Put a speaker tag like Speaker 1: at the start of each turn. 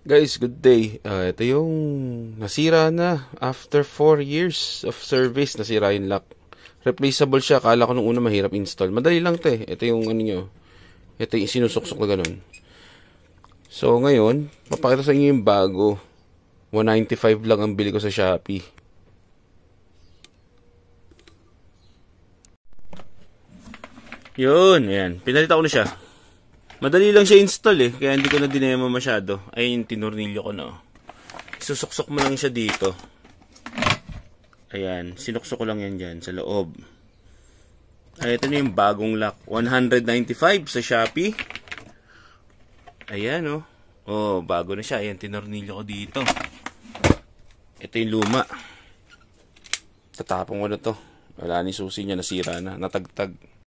Speaker 1: Guys, good day. Ito yung nasira na. After 4 years of service, nasira yung lock. Replaceable siya. Kala ko nung una mahirap install. Madali lang to eh. Ito yung ano nyo. Ito yung sinusuksok na ganun. So ngayon, papakita sa inyo yung bago. 195 lang ang bili ko sa Shopee. Yun, ayan. Pinalita ko na siya. Madali lang siya install eh, kaya hindi ko na dinemo masyado. Ayun yung tinornilyo ko na. Susuksok mo lang siya dito. Ayan, sinuksok ko lang yan dyan sa loob. Ay, ito na yung bagong lock. 195 sa Shopee. Ayan oh. Oh, bago na siya. Ayan, tinornilyo ko dito. Ito yung luma. Tatapong ko na to. Wala ni susi niya, nasira na, natagtag.